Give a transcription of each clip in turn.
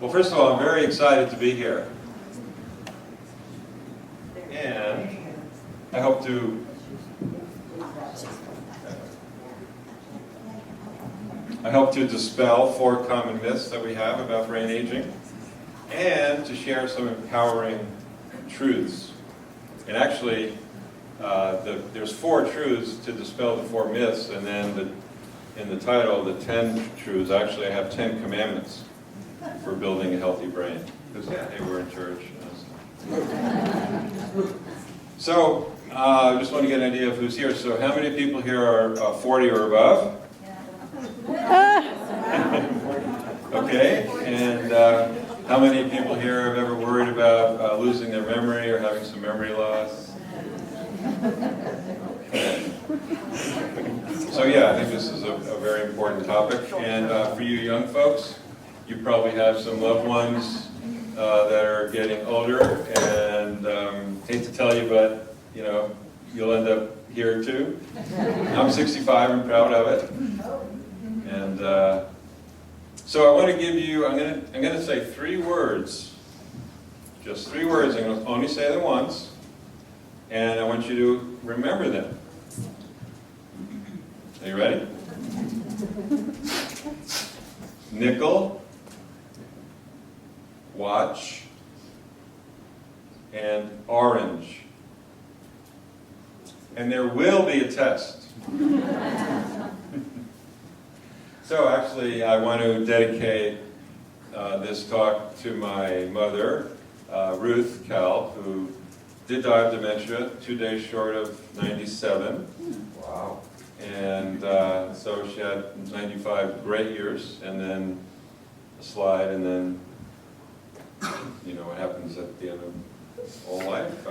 Well, first of all, I'm very excited to be here. And I hope to dispel 4 common myths that we have about brain aging and to share some empowering truths. And actually, there's 4 truths to dispel the 4 myths, and then in the title, the 10 truths, actually I have 10 commandments for building a healthy brain. Because, hey, we're in church. So, I just want to get an idea of who's here. So, how many people here are 40 or above? Okay, and how many people here have ever worried about losing their memory or having some memory loss? Okay. So yeah, I think this is a very important topic. And for you young folks, you probably have some loved ones that are getting older, and hate to tell you, but you know, you'll end up here too. I'm 65 and proud of it. And so I want to give you, I'm going to say 3 words, just 3 words. I'm going to only say them once, and I want you to remember them. Are you ready? Nickel, watch, and orange. And there will be a test. So actually, I want to dedicate this talk to my mother, Ruth Cal, who did die of dementia 2 days short of 97. Wow. And so she had 95 great years, and then a slide, and then, you know, what happens at the end of all life.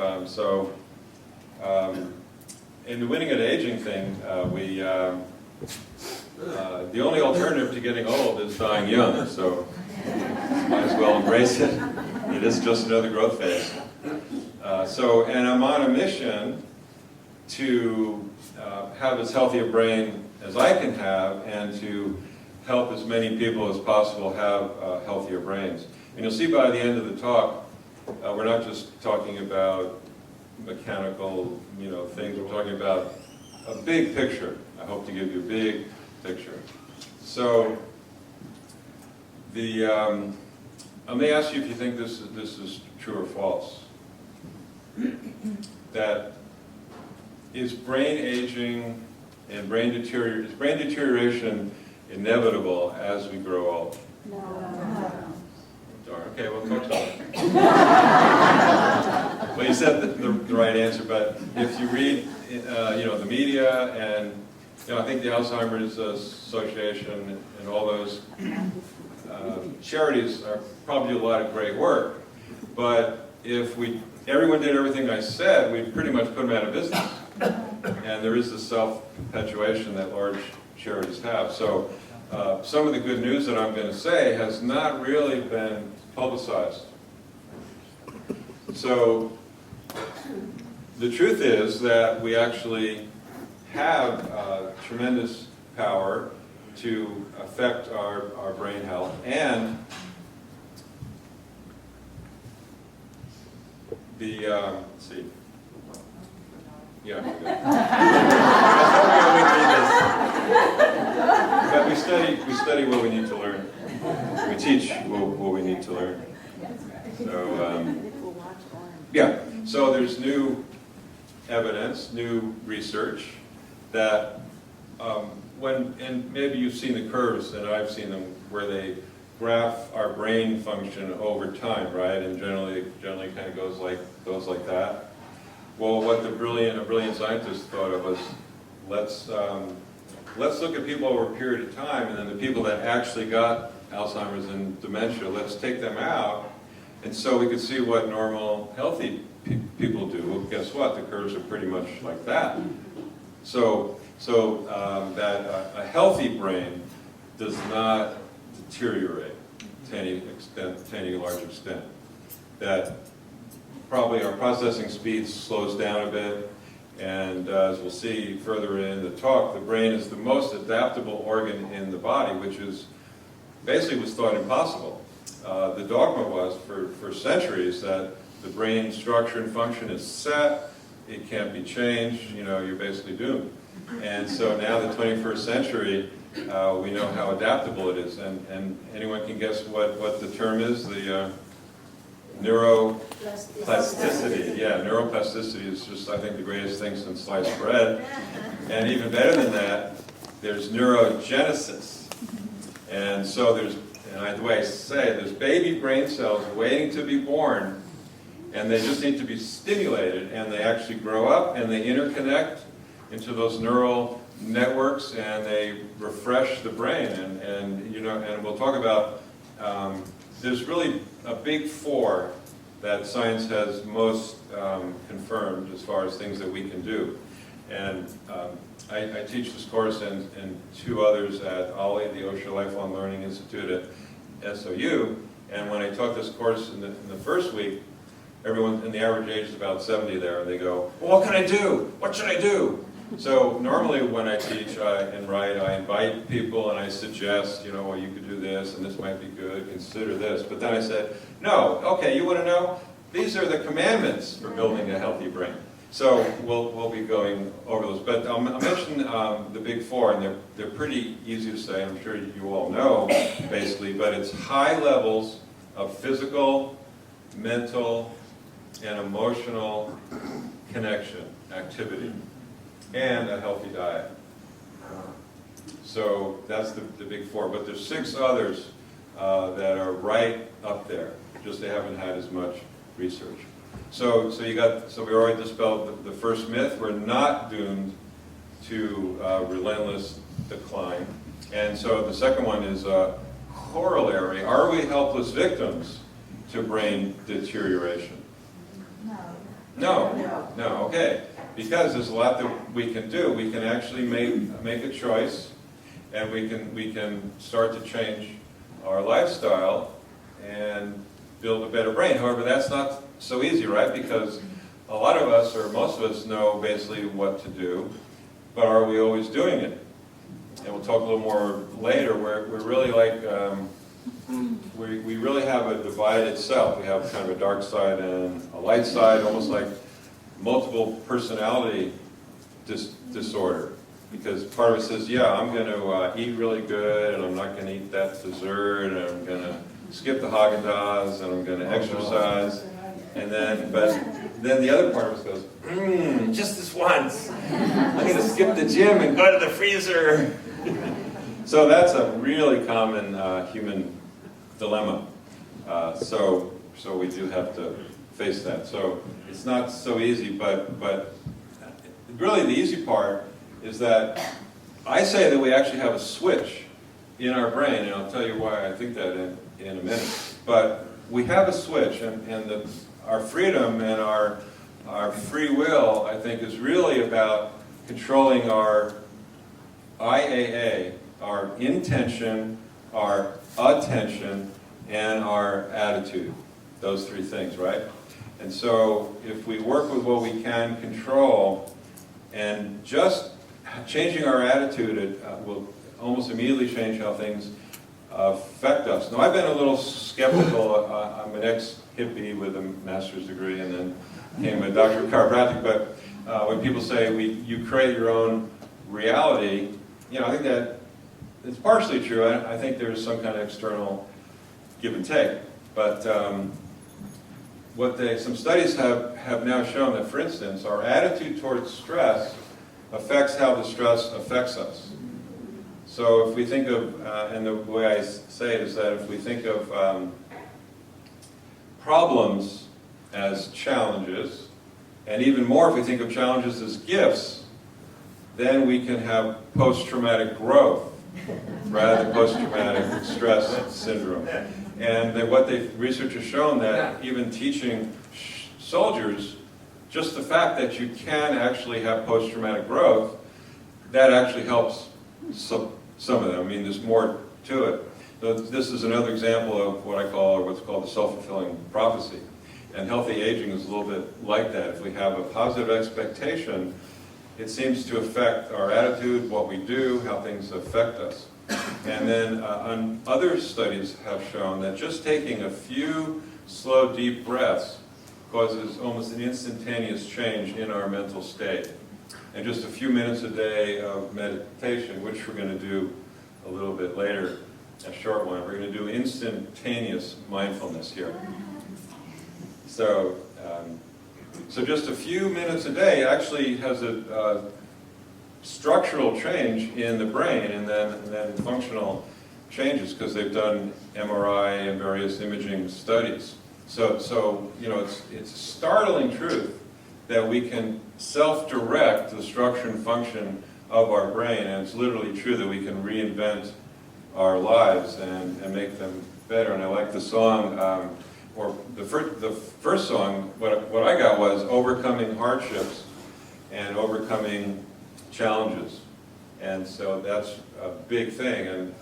In the winning at aging thing, the only alternative to getting old is dying young, so might as well embrace it. It is just another growth phase. And I'm on a mission to have as healthy a brain as I can have, and to help as many people as possible have healthier brains. And you'll see by the end of the talk, we're not just talking about mechanical, you know, things. We're talking about a big picture. I hope to give you a big picture. So, let me ask you if you think this is true or false. That is brain aging and brain deterioration inevitable as we grow old? No. Darn. Okay, well, folks, well, you said the right answer, but if you read, you know, the media, and you know, I think the Alzheimer's Association and all those charities are probably do a lot of great work, but if everyone did everything I said, we'd pretty much put them out of business. And there is this self-perpetuation that large charities have. So some of the good news that I'm going to say has not really been publicized. So the truth is that we actually have tremendous power to affect our brain health, and let's see. Yeah. But we study what we need to learn. We teach what we need to learn. So yeah. So there's new evidence, new research that and maybe you've seen the curves, and I've seen them, where they graph our brain function over time, right? And generally kind of goes like that. Well, what a brilliant scientist thought of was, let's look at people over a period of time, and then the people that actually got Alzheimer's and dementia, let's take them out, and so we could see what normal, healthy people do. Well, guess what? The curves are pretty much like that. So that a healthy brain does not deteriorate to any large extent. That probably our processing speed slows down a bit, and as we'll see further in the talk, the brain is the most adaptable organ in the body, which is basically was thought impossible the dogma was for centuries that the brain structure and function is set, it can't be changed, you know, you're basically doomed. And so now the 21st century, we know how adaptable it is, and anyone can guess what the term is, the neuroplasticity. Yeah, neuroplasticity is just, I think, the greatest thing since sliced bread. And even better than that, there's neurogenesis. And so there's, and the way I say it, there's baby brain cells waiting to be born, and they just need to be stimulated, and they actually grow up, and they interconnect into those neural networks, and they refresh the brain. And you know, and we'll talk about, there's really a big four that science has most confirmed as far as things that we can do. And I teach this course and two others at OLLI, the Osher Lifelong Learning Institute at SOU. And when I taught this course in the first week, everyone, and the average age is about 70 there, and they go, well, what can I do? What should I do? So normally when I teach and write, I invite people and I suggest, you know, well, you could do this, and this might be good, consider this. But then I said, no, okay, you want to know? These are the commandments for building a healthy brain. So we'll be going over those. But I'll mention the big four, and they're pretty easy to say. I'm sure you all know, basically. But it's high levels of physical, mental, and emotional connection, activity, and a healthy diet. So that's the big four. But there's 6 others that are right up there. Just they haven't had as much research. So we already dispelled the first myth. We're not doomed to relentless decline. And so the second one is corollary. Are we helpless victims to brain deterioration? No, okay. Because there's a lot that we can do. We can actually make a choice, and we can start to change our lifestyle and build a better brain. However, that's not so easy, right? Because a lot of us, or most of us, know basically what to do, but are we always doing it? And we'll talk a little more later. We're really like, we really have a divided self. We have kind of a dark side and a light side, almost like multiple personality disorder. Because part of it says, yeah, I'm going to eat really good, and I'm not going to eat that dessert, and I'm going to skip the Haagen-Dazs, and I'm going to exercise. And then, but then the other part of us goes, just this once. I'm going to skip the gym and go to the freezer. So that's a really common human dilemma. So we do have to face that. So it's not so easy, but really the easy part is that I say that we actually have a switch in our brain, and I'll tell you why I think that in a minute. But we have a switch, and our freedom and our free will, I think, is really about controlling our IAA, our intention, our attention, and our attitude. Those 3 things, right? And so if we work with what we can control, and just changing our attitude, it will almost immediately change how things affect us. Now, I've been a little skeptical. I'm an ex-hippie with a master's degree, and then became a doctor of chiropractic. But when people say you create your own reality, you know, I think that it's partially true. I think there's some kind of external give and take. But some studies have now shown that, for instance, our attitude towards stress affects how the stress affects us. So if we think of, and the way I say it is that if we think of problems as challenges, and even more if we think of challenges as gifts, then we can have post-traumatic growth rather than post-traumatic stress syndrome. And what research has shown that even teaching soldiers, just the fact that you can actually have post-traumatic growth, that actually helps some of them. I mean, there's more to it. So this is another example of what's called the self-fulfilling prophecy. And healthy aging is a little bit like that. If we have a positive expectation, it seems to affect our attitude, what we do, how things affect us. And then other studies have shown that just taking a few slow, deep breaths causes almost an instantaneous change in our mental state. And just a few minutes a day of meditation, which we're going to do a little bit later, a short one, we're going to do instantaneous mindfulness here. So, so just a few minutes a day actually has a structural change in the brain, and then functional changes, because they've done MRI and various imaging studies. So you know, it's a startling truth that we can self-direct the structure and function of our brain, and it's literally true that we can reinvent our lives and make them better. And I like the song, or the first song, what I got was overcoming hardships and overcoming challenges. And so that's a big thing. And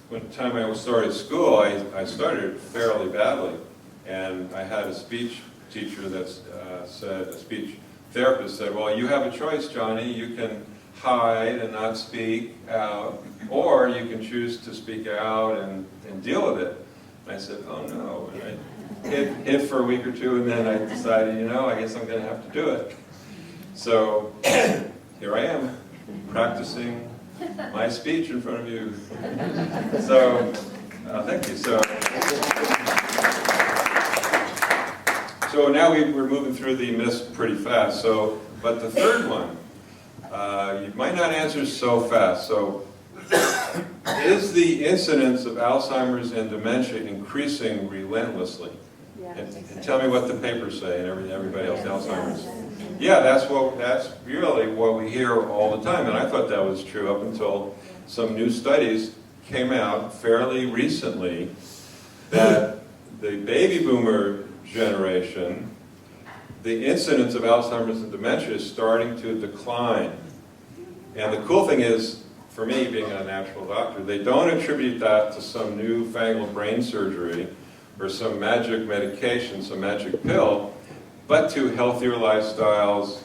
when the time I started school, I started fairly badly. And I had a speech teacher that said, a speech therapist said, well, you have a choice, Johnny. You can hide and not speak out, or you can choose to speak out and deal with it. And I said, oh no. And I hid for a week or two, and then I decided, you know, I guess I'm going to have to do it. So here I am, practicing my speech in front of you. So, thank you. So now we're moving through the myths pretty fast. But the third one, you might not answer so fast. So, is the incidence of Alzheimer's and dementia increasing relentlessly? And tell me what the papers say and everybody else, Alzheimer's. Yeah, that's really what we hear all the time, and I thought that was true up until some new studies came out fairly recently that the baby boomer generation, the incidence of Alzheimer's and dementia is starting to decline. And the cool thing is, for me, being a natural doctor, they don't attribute that to some newfangled brain surgery or some magic medication, some magic pill, but to healthier lifestyles,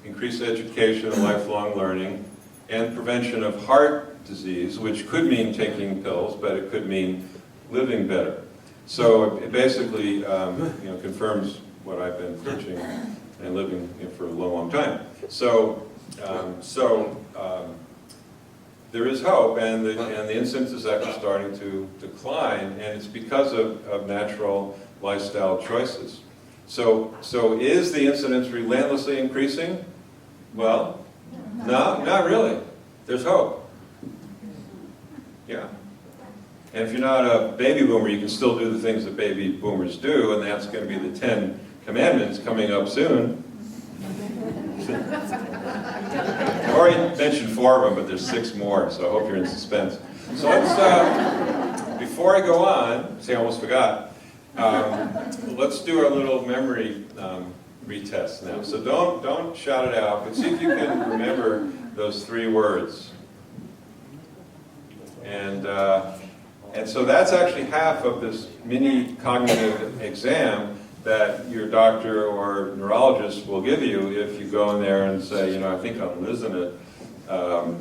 increased education and lifelong learning, and prevention of heart disease, which could mean taking pills, but it could mean living better. So it basically confirms what I've been preaching and living for a long, long time. So there is hope, and the incidence is actually starting to decline, and it's because of natural lifestyle choices. So is the incidence relentlessly increasing? Well, no, not really. There's hope. Yeah. And if you're not a baby boomer, you can still do the things that baby boomers do, and that's going to be the 10 Commandments coming up soon. I've already mentioned 4 of them, but there's 6 more, so I hope you're in suspense. So let's, before I go on, see, I almost forgot, let's do our little memory retest now. So don't shout it out, but see if you can remember those 3 words. And so that's actually half of this mini cognitive exam that your doctor or neurologist will give you if you go in there and say, you know, I think I'm losing it.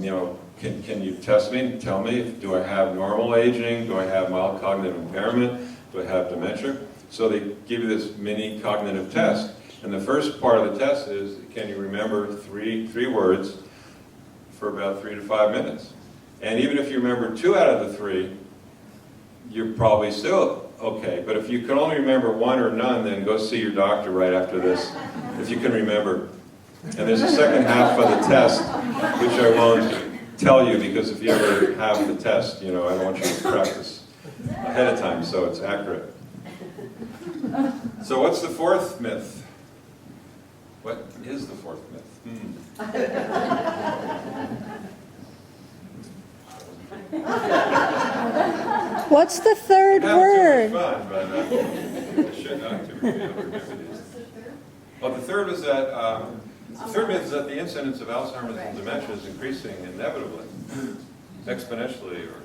You know, can you test me? Tell me, do I have normal aging? Do I have mild cognitive impairment? Do I have dementia? So they give you this mini cognitive test. And the first part of the test is, can you remember three words for about 3 to 5 minutes? And even if you remember 2 out of the 3, you're probably still okay. But if you can only remember 1 or none, then go see your doctor right after this, if you can remember. And there's a second half of the test, which I won't tell you, because if you ever have the test, you know, I want you to practice ahead of time so it's accurate. So what's the 4th myth? What is the 4th myth? What's the 3rd word? Fun, but I should not remember these. Well, the 3rd was that the 3rd myth is that the incidence of Alzheimer's and dementia is increasing inevitably, exponentially, or.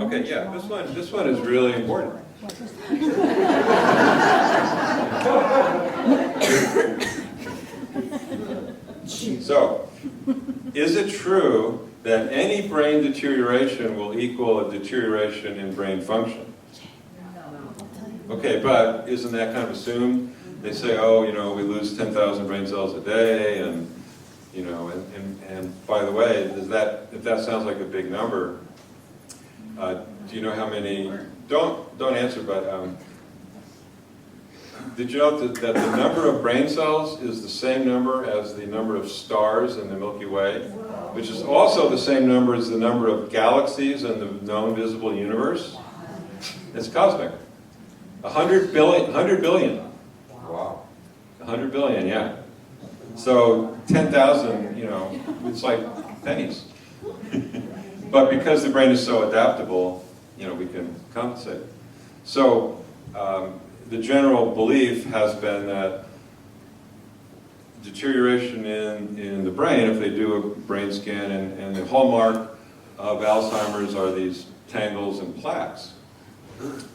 Okay, yeah, this one is really important. So, is it true that any brain deterioration will equal a deterioration in brain function. Okay, but isn't that kind of assumed? They say, oh, you know, we lose 10,000 brain cells a day, and you know, and by the way, if that sounds like a big number, do you know how many? Don't answer, but did you know that the number of brain cells is the same number as the number of stars in the Milky Way, which is also the same number as the number of galaxies in the known visible universe? It's cosmic. 100 billion. 100 billion. Wow. 100 billion, yeah. So 10,000, you know, it's like pennies. But because the brain is so adaptable, you know, we can compensate. So the general belief has been that deterioration in the brain, if they do a brain scan, and the hallmark of Alzheimer's are these tangles and plaques.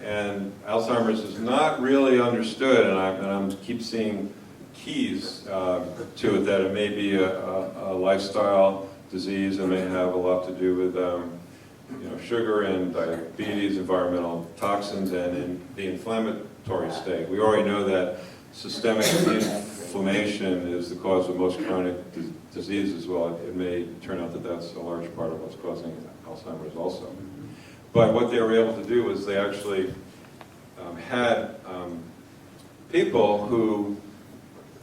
And Alzheimer's is not really understood, and I keep seeing keys to it, that it may be a lifestyle disease and may have a lot to do with you know, sugar and diabetes, environmental toxins, and in the inflammatory state. We already know that systemic inflammation is the cause of most chronic diseases. Well, it may turn out that that's a large part of what's causing Alzheimer's also. But what they were able to do was they actually had people who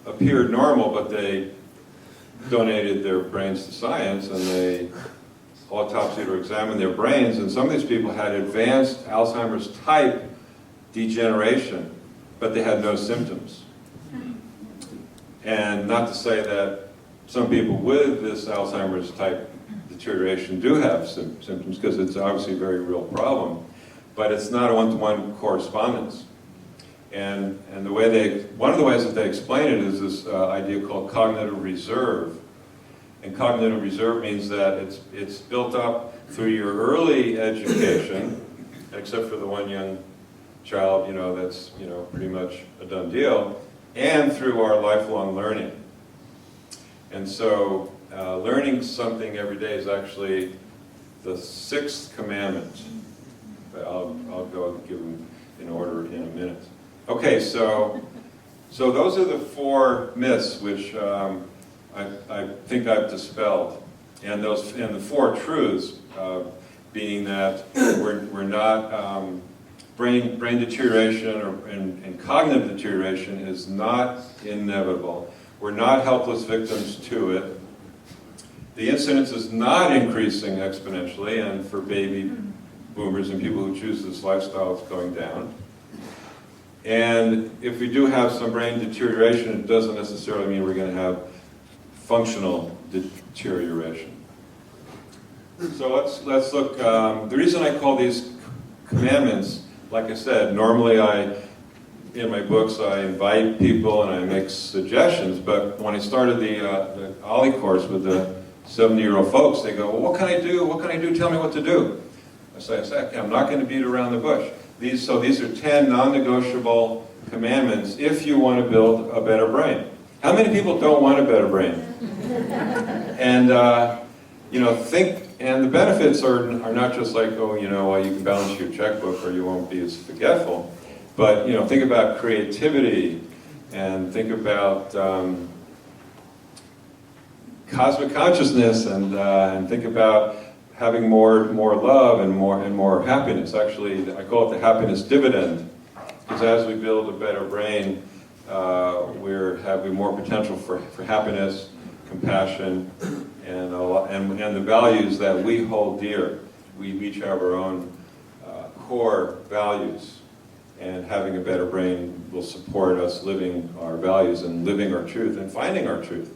appeared normal, but they donated their brains to science, and they autopsied or examined their brains, and some of these people had advanced Alzheimer's type degeneration, but they had no symptoms. And not to say that some people with this Alzheimer's type deterioration do have symptoms, because it's obviously a very real problem, but it's not a one-to-one correspondence. And one of the ways that they explain it is this idea called cognitive reserve. And cognitive reserve means that it's built up through your early education, except for the one young child, you know, that's, you know, pretty much a done deal, and through our lifelong learning. And so learning something every day is actually the 6th commandment. But I'll go give them in order in a minute. Okay, so those are the 4 myths which I think I've dispelled, and the 4 truths being that we're not brain deterioration and cognitive deterioration is not inevitable. We're not helpless victims to it. The incidence is not increasing exponentially, and for baby boomers and people who choose this lifestyle, it's going down. And if we do have some brain deterioration, it doesn't necessarily mean we're going to have functional deterioration. So let's look. The reason I call these commandments, like I said, normally in my books I invite people and I make suggestions, but when I started the OLLI course with the 70-year-old folks, they go, well, what can I do? What can I do? Tell me what to do. I say, okay, I'm not going to beat around the bush. These are 10 non-negotiable commandments if you want to build a better brain. How many people don't want a better brain? And you know, and the benefits are not just like, oh, you know, well, you can balance your checkbook or you won't be as forgetful, but you know, think about creativity and think about cosmic consciousness, and think about having more love and more happiness. Actually, I call it the happiness dividend, because as we build a better brain, we're having more potential for happiness, compassion, and the values that we hold dear. We each have our own core values, and having a better brain will support us living our values and living our truth and finding our truth.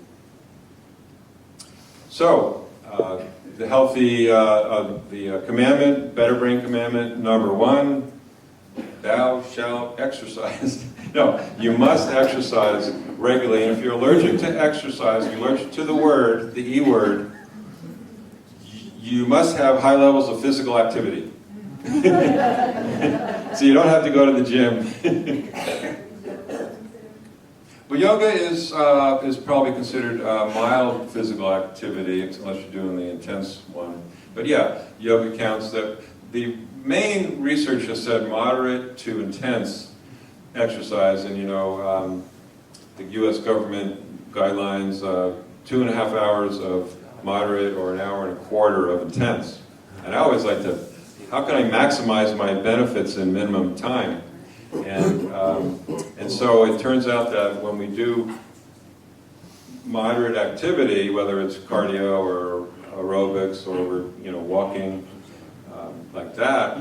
So, the healthy, the commandment, better brain commandment, number 1, thou shalt exercise. No, you must exercise regularly, and if you're allergic to exercise, if you're allergic to the word, the E word, you must have high levels of physical activity. So you don't have to go to the gym. Well, yoga is probably considered mild physical activity, unless you're doing the intense one. But yeah, yoga counts. The main research has said moderate to intense exercise, and the U.S. government guidelines, 2.5 hours of moderate or 1.25 hours of intense. And I always like to, how can I maximize my benefits in minimum time? And so it turns out that when we do moderate activity, whether it's cardio or aerobics or we're walking like that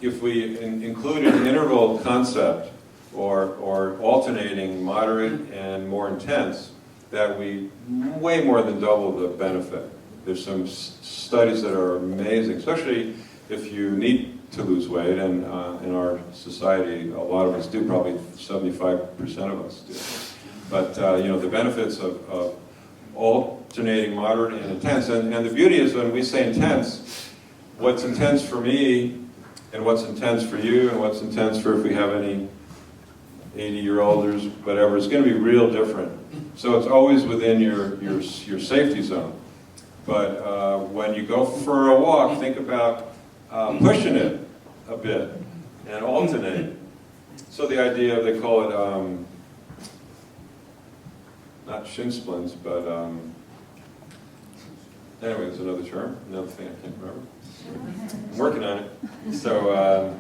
if we include an interval concept or alternating moderate and more intense, that we way more than double the benefit. There's some studies that are amazing, especially if you need to lose weight, and in our society, a lot of us do, probably 75% of us do. But the benefits of alternating moderate and intense, and the beauty is when we say intense, what's intense for me, and what's intense for you, and what's intense for if we have any 80-year-olders, whatever, it's going to be real different. So it's always within your safety zone. But when you go for a walk, think about pushing it a bit and alternate. So the idea, they call it, not shin splints, but anyway, it's another term, another thing I can't remember. I'm working on it. So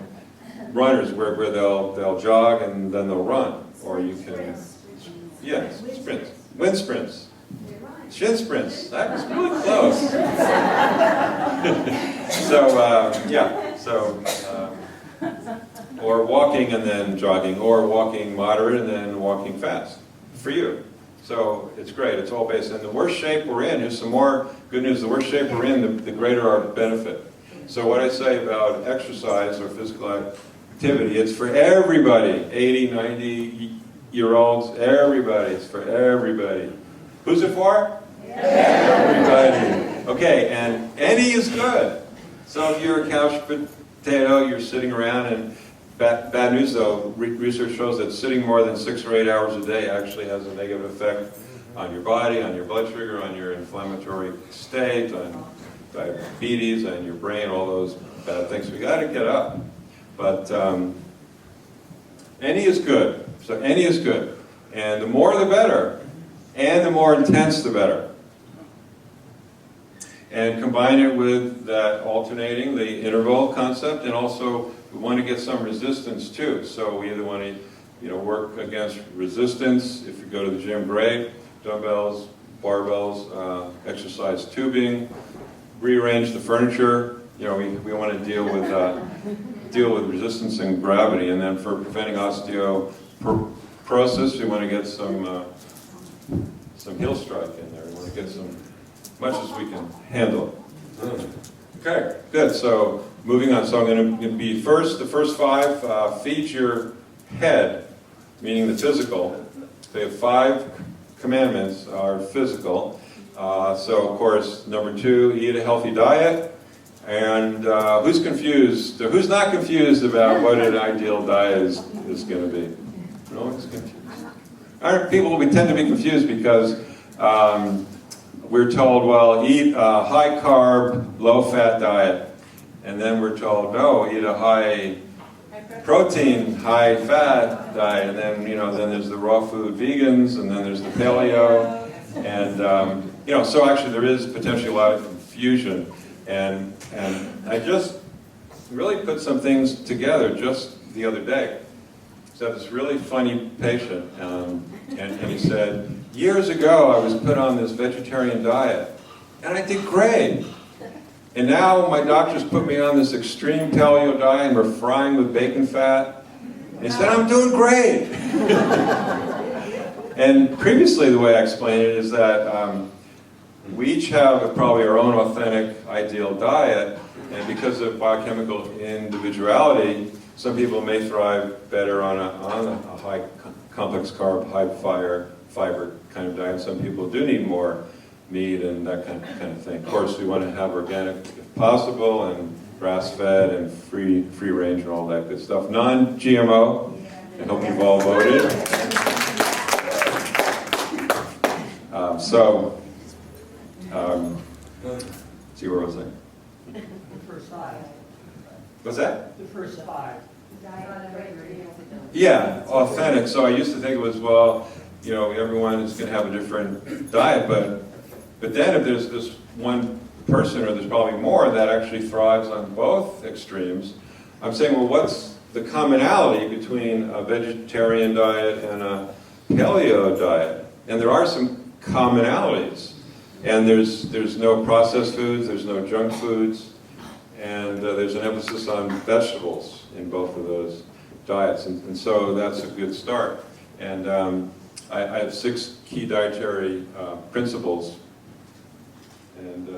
runners, where they'll jog and then they'll run, or you can, yes, sprints, wind sprints, shin sprints. That was really close. Or walking and then jogging, or walking moderate and then walking fast, for you. So it's great, it's all based, and the worse shape we're in, here's some more good news, the worse shape we're in, the greater our benefit. So what I say about exercise or physical activity, it's for everybody, 80, 90-year-olds, everybody, it's for everybody. Who's it for? Everybody. Okay, and any is good. So if you're a couch potato, you're sitting around, and bad news though, research shows that sitting more than 6 or 8 hours a day actually has a negative effect on your body, on your blood sugar, on your inflammatory state, on diabetes, on your brain, all those bad things. We got to get up. But any is good. So any is good. And the more the better. And the more intense the better. And combine it with that alternating, the interval concept, and also we want to get some resistance too. So we either want to work against resistance. If you go to the gym, great. Dumbbells, barbells, exercise tubing, rearrange the furniture. We want to deal with resistance and gravity. And then for preventing osteoporosis, we want to get some heel strike in there. We want to get some, much as we can handle. Okay, good. So moving on. So I'm going to be the first 5, feed your head, meaning the physical. They have 5 commandments are physical. So of course, number 2, eat a healthy diet. And who's confused? Who's not confused about what an ideal diet is going to be? No one's confused. We tend to be confused because we're told, well, eat a high-carb, low-fat diet. And then we're told, no, eat a high-protein, high-fat diet. And then, then there's the raw food vegans, and then there's the paleo. And, so actually there is potentially a lot of confusion. And I just really put some things together just the other day. So this really funny patient, and he said, years ago I was put on this vegetarian diet, and I did great. And now my doctors put me on this extreme paleo diet, and we're frying with bacon fat. And he said, I'm doing great. And previously the way I explained it is that we each have probably our own authentic ideal diet, and because of biochemical individuality, some people may thrive better on a high complex carb, high fiber kind of diet. Some people do need more meat and that kind of thing. Of course, we want to have organic if possible, and grass-fed and free range and all that good stuff. Non-GMO. I hope you've all voted. See, where was I? The first five. What's that? The first five. Yeah, authentic. So I used to think it was, well, you know, everyone is going to have a different diet, but then if there's this one person, or there's probably more, that actually thrives on both extremes, I'm saying, well, what's the commonality between a vegetarian diet and a paleo diet? And there are some commonalities. And there's no processed foods, there's no junk foods, and there's an emphasis on vegetables in both of those diets. And so that's a good start. And I have 6 key dietary principles. And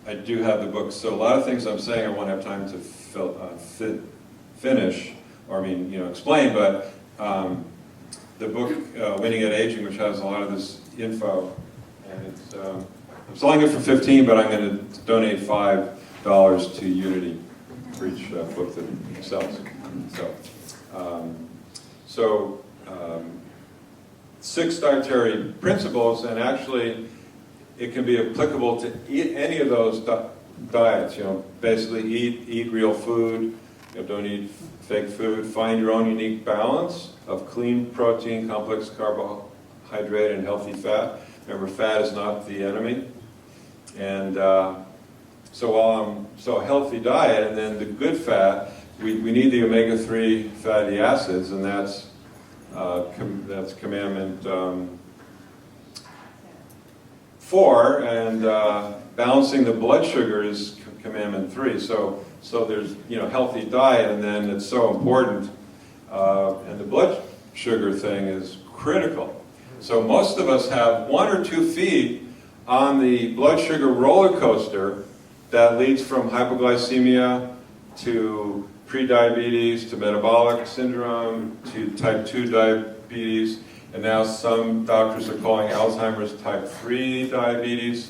I do have the book, so a lot of things I'm saying I won't have time to finish, or explain, but the book, Winning at Aging, which has a lot of this info, and it's, I'm selling it for $15, but I'm going to donate $5 to Unity for each book that sells. So, 6 dietary principles, and actually it can be applicable to any of those diets. Basically eat real food. Don't eat fake food. Find your own unique balance of clean protein, complex carbohydrate, and healthy fat. Remember, fat is not the enemy. And so a healthy diet, and then the good fat. We need the omega-3 fatty acids, and that's commandment 4, and balancing the blood sugar is commandment 3. So there's healthy diet, and then it's so important, and the blood sugar thing is critical. So most of us have 1 or 2 feet on the blood sugar roller coaster that leads from hypoglycemia to prediabetes, to metabolic syndrome, to type 2 diabetes, and now some doctors are calling Alzheimer's type 3 diabetes.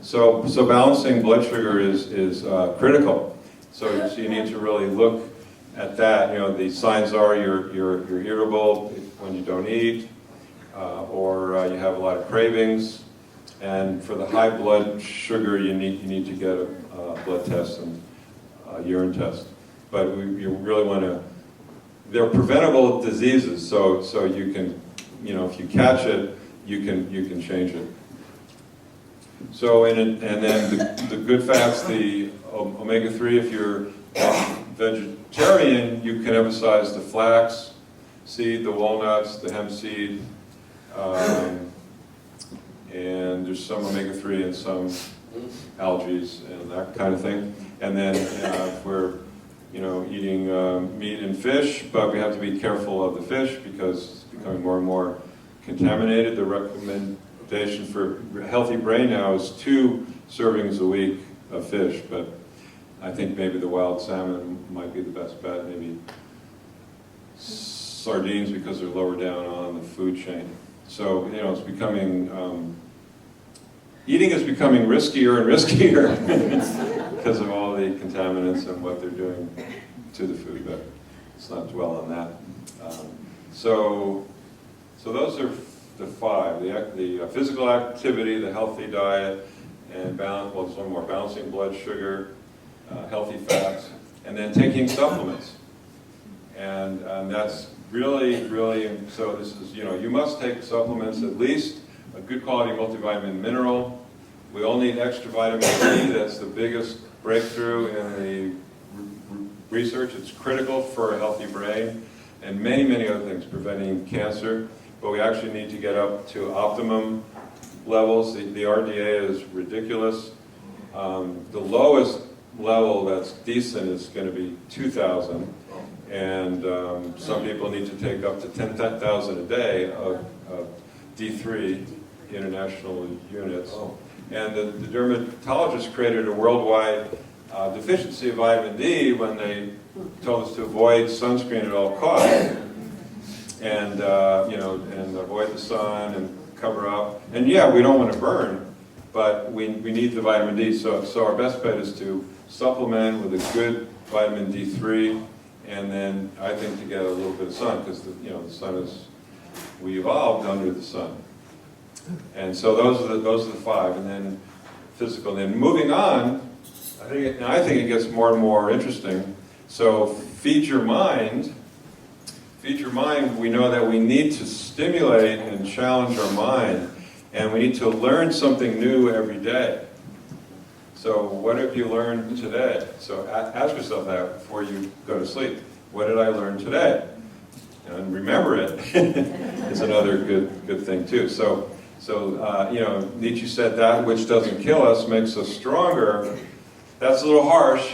So balancing blood sugar is critical. So you need to really look at that. The signs are you're irritable when you don't eat, or you have a lot of cravings. And for the high blood sugar, you need to get a blood test and a urine test. But you really want to. They're preventable diseases, so you can, if you catch it, you can change it. So and then the good fats, the omega-3. If you're vegetarian, you can emphasize the flax seed, the walnuts, the hemp seed, and there's some omega-3 and some algae and that kind of thing. And then if we're eating meat and fish, but we have to be careful of the fish because it's becoming more and more contaminated. The recommendation for a healthy brain now is 2 servings a week of fish, but I think maybe the wild salmon might be the best bet, maybe sardines because they're lower down on the food chain. So, it's becoming, eating is becoming riskier and riskier because of all the contaminants and what they're doing to the food, but let's not dwell on that. So those are the 5, the physical activity, the healthy diet, and balance, well, there's one more, balancing blood sugar, healthy fats, and then taking supplements. And that's really, so this is, you must take supplements, at least a good quality multivitamin mineral. We all need extra vitamin D. That's the biggest breakthrough in the research. It's critical for a healthy brain, and many other things, preventing cancer. But we actually need to get up to optimum levels. The RDA is ridiculous. The lowest level that's decent is going to be 2,000. And some people need to take up to 10,000 a day of D3 international units. And the dermatologists created a worldwide deficiency of vitamin D when they told us to avoid sunscreen at all costs, and and avoid the sun and cover up. And yeah, we don't want to burn, but we need the vitamin D. So our best bet is to supplement with a good vitamin D3. And then I think to get a little bit of sun, because the sun is, we evolved under the sun. And so those are the five, and then physical. And then moving on, I think it gets more and more interesting. So feed your mind. Feed your mind, we know that we need to stimulate and challenge our mind, and we need to learn something new every day. So what have you learned today? So ask yourself that before you go to sleep. What did I learn today? And remember it is another good thing too. So Nietzsche said that which doesn't kill us makes us stronger. That's a little harsh,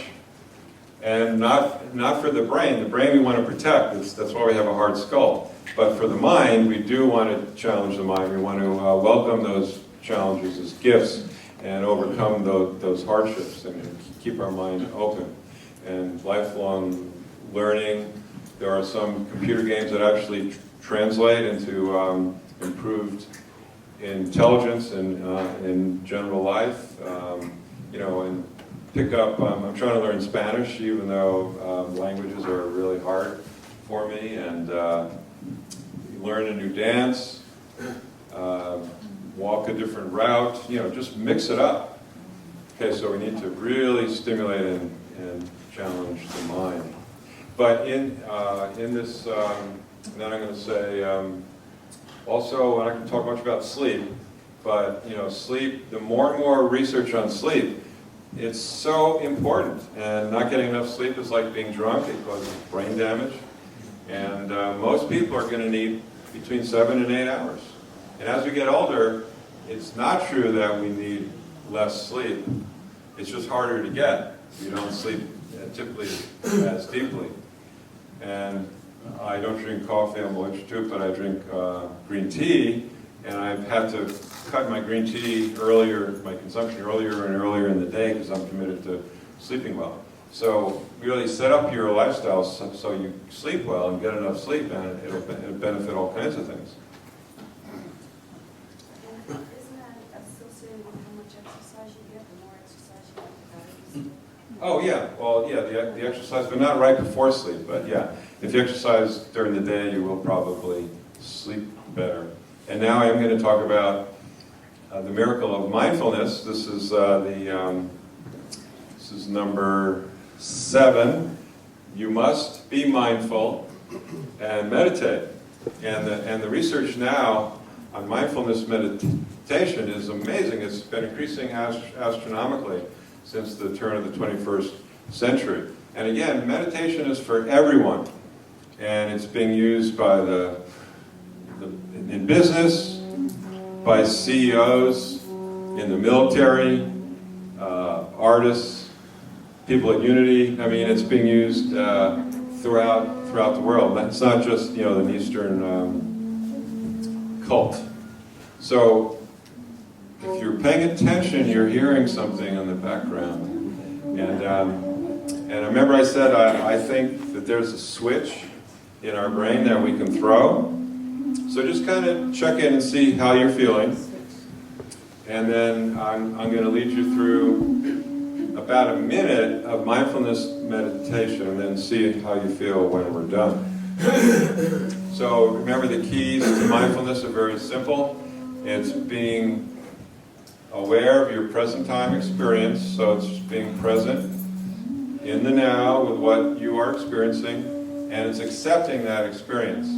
and not for the brain. The brain we want to protect. That's why we have a hard skull. But for the mind, we do want to challenge the mind. We want to welcome those challenges as gifts and overcome those hardships and keep our mind open. And lifelong learning. There are some computer games that actually translate into improved intelligence in general life. And pick up. I'm trying to learn Spanish, even though languages are really hard for me. And learn a new dance, walk a different route. Just mix it up. Okay, so we need to really stimulate and challenge the mind. But in this, then I'm going to say, also, and I can talk much about sleep, but sleep, the more and more research on sleep, it's so important. And not getting enough sleep is like being drunk. It causes brain damage. And most people are going to need between 7 and 8 hours. And as we get older, it's not true that we need less sleep. It's just harder to get. You don't sleep typically as deeply. And I don't drink coffee, I'm allergic to it, but I drink green tea, and I've had to cut my green tea earlier, my consumption earlier and earlier in the day because I'm committed to sleeping well. So really set up your lifestyle so you sleep well and get enough sleep, and it'll benefit all kinds of things. Isn't that associated with how much exercise you get? The more exercise you get, the better you sleep? Oh yeah, well yeah, the exercise, but not right before sleep, but yeah. If you exercise during the day, you will probably sleep better. And now I'm going to talk about the miracle of mindfulness. This is this is number 7. You must be mindful and meditate. And the research now on mindfulness meditation is amazing. It's been increasing astronomically since the turn of the 21st century. And again, meditation is for everyone. And it's being used by in business, by CEOs, in the military, artists, people at Unity. I mean, it's being used throughout the world. It's not just an Eastern cult. So if you're paying attention, you're hearing something in the background. And I remember I said I think that there's a switch in our brain that we can throw. So just kind of check in and see how you're feeling. And then I'm going to lead you through about a minute of mindfulness meditation and then see how you feel when we're done. So remember, the keys to mindfulness are very simple. It's being aware of your present time experience, so it's being present in the now with what you are experiencing, and it's accepting that experience.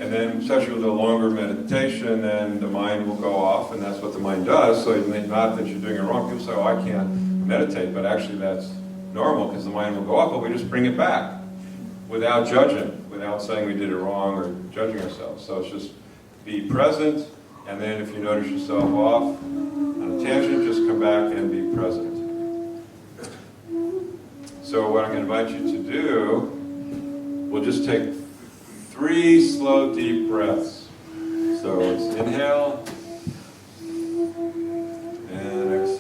And then, especially with a longer meditation, then the mind will go off, and that's what the mind does. So not that you're doing it wrong. People say, oh, I can't meditate, but actually that's normal because the mind will go off, but we just bring it back without judging, without saying we did it wrong or judging ourselves. So it's just be present, and then if you notice yourself off on a tangent, just come back and be present. So what I'm going to invite you to do, we'll just take 3 slow, deep breaths. So it's inhale and exhale.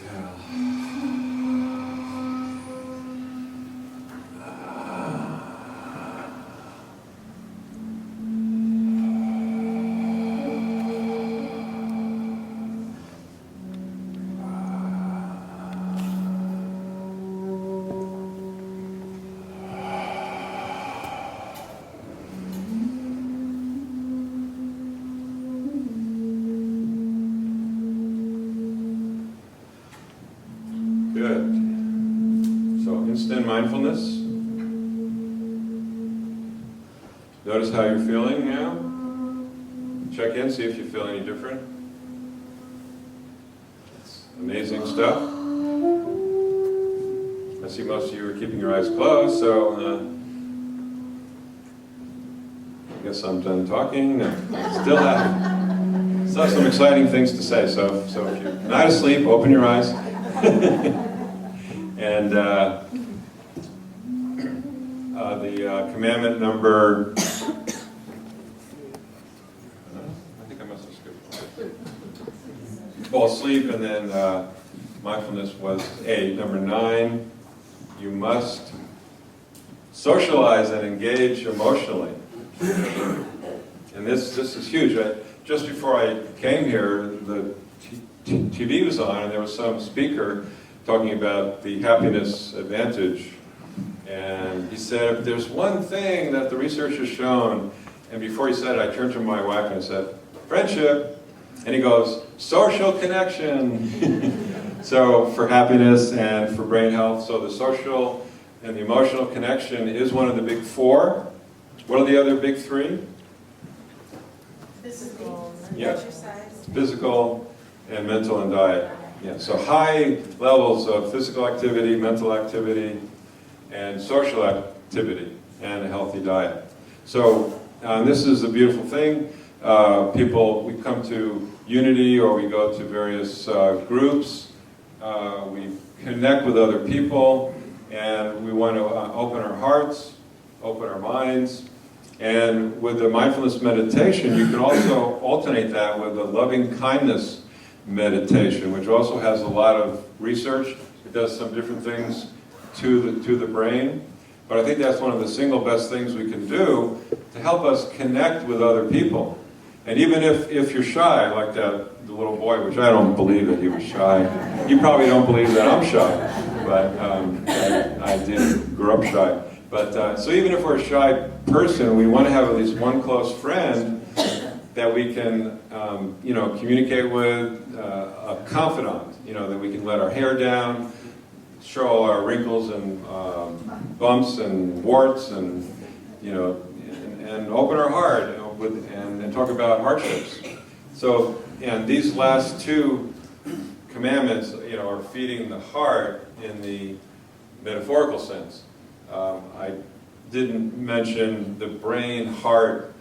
So instant mindfulness. Notice how you're feeling now. Check in, see if you feel any different. It's amazing stuff. I see most of you are keeping your eyes closed, so I guess I'm done talking. Still have some exciting things to say, so if you're not asleep, open your eyes. And the commandment number, I think I must have skipped. Fall asleep, and then mindfulness was 8. Number 9, you must socialize and engage emotionally. And this is huge. Just before I came here, the TV was on, and there was some speaker talking about the happiness advantage. And he said, if there's one thing that the research has shown, and before he said it, I turned to my wife and I said, friendship. And he goes, social connection. So for happiness and for brain health, so the social and the emotional connection is one of the big 4. What are the other big 3? Physical, Yeah. exercise. Physical and mental and diet. Yeah, so high levels of physical activity, mental activity, and social activity, and a healthy diet. So this is a beautiful thing. We come to Unity, or we go to various groups. We connect with other people, and we want to open our hearts, open our minds. And with the mindfulness meditation, you can also alternate that with the loving kindness meditation, which also has a lot of research. It does some different things to the brain. But I think that's one of the single best things we can do to help us connect with other people. And even if you're shy, like the little boy, which I don't believe that he was shy. You probably don't believe that I'm shy, but I did grow up shy. But so even if we're a shy person, we want to have at least one close friend that we can, communicate with, a confidant, that we can let our hair down, show all our wrinkles and bumps and warts, and and open our heart and talk about hardships. So, and these last 2 commandments, are feeding the heart in the metaphorical sense. I didn't mention the brain-heart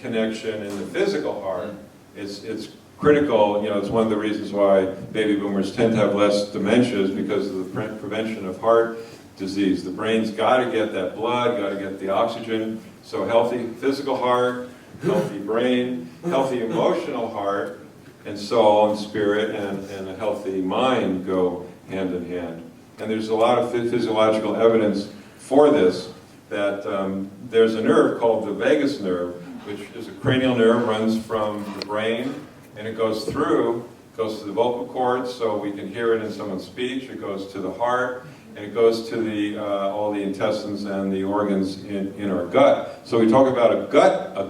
connection in the physical heart. It's critical, it's one of the reasons why baby boomers tend to have less dementia, is because of the prevention of heart disease. The brain's got to get that blood, got to get the oxygen. So healthy physical heart, healthy brain, healthy emotional heart, and soul and spirit, and a healthy mind go hand in hand. And there's a lot of physiological evidence for this, that there's a nerve called the vagus nerve, which is a cranial nerve, runs from the brain, and it goes to the vocal cords, so we can hear it in someone's speech. It goes to the heart, and it goes to all the intestines and the organs in our gut. So we talk about a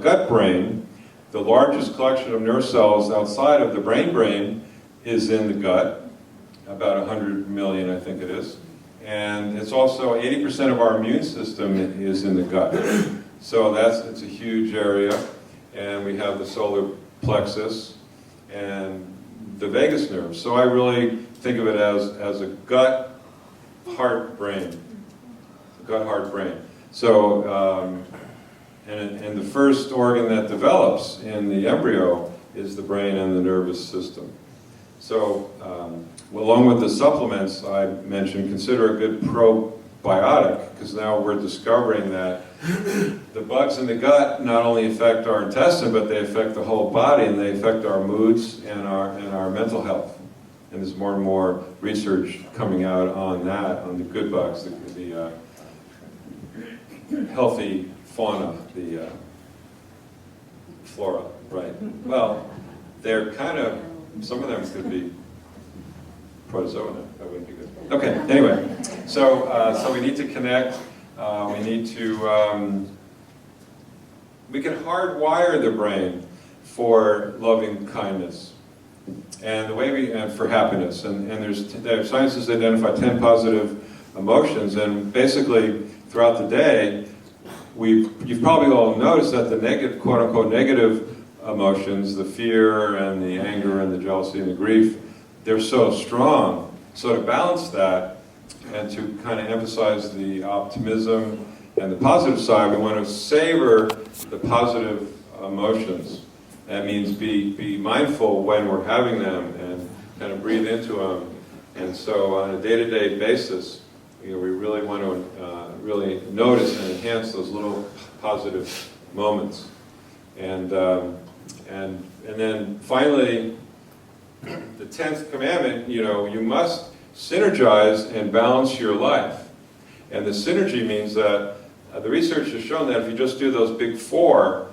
gut brain. The largest collection of nerve cells outside of the brain is in the gut, about 100 million, I think it is. And it's also 80% of our immune system is in the gut. So it's a huge area. And we have the solar plexus and the vagus nerve. So I really think of it as a gut-heart brain. Gut-heart brain. So, and the first organ that develops in the embryo is the brain and the nervous system. So, along with the supplements I mentioned, consider a good probiotic, because now we're discovering that the bugs in the gut not only affect our intestine, but they affect the whole body, and they affect our moods and our mental health. And there's more and more research coming out on that, on the good bugs, the healthy fauna, the flora, right? Well, they're kind of, some of them could be protozoa. That wouldn't be good. Okay, anyway, so we need to connect. We need to, we can hardwire the brain for loving kindness, and the way and for happiness. And science has identified 10 positive emotions. And basically, throughout the day, you've probably all noticed that the negative, quote-unquote, negative emotions, the fear and the anger and the jealousy and the grief, they're so strong. So to balance that and to kind of emphasize the optimism and the positive side, we want to savor the positive emotions. That means be mindful when we're having them and kind of breathe into them. And so on a day-to-day basis, we really want to really notice and enhance those little positive moments. And then finally, the 10th commandment, you must synergize and balance your life. And the synergy means that the research has shown that if you just do those big four,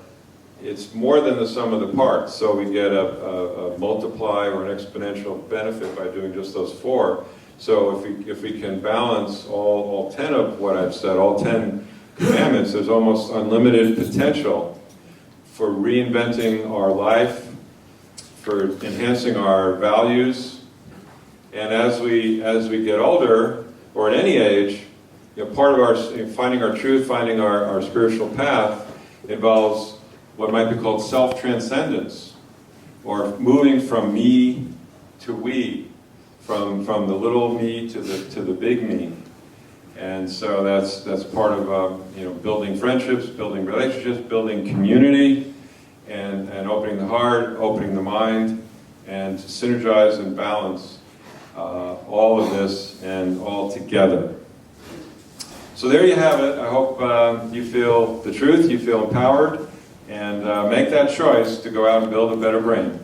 it's more than the sum of the parts. So we get a multiply or an exponential benefit by doing just those four. So if we can balance all 10 of what I've said, all 10 commandments, there's almost unlimited potential for reinventing our life, for enhancing our values. And as we get older, or at any age, part of our finding our truth, finding our spiritual path involves what might be called self-transcendence, or moving from me to we, from the little me to the big me. And so that's part of building friendships, building relationships, building community, and opening the heart, opening the mind, and to synergize and balance all of this and all together. So there you have it. I hope you feel the truth, you feel empowered, and make that choice to go out and build a better brain.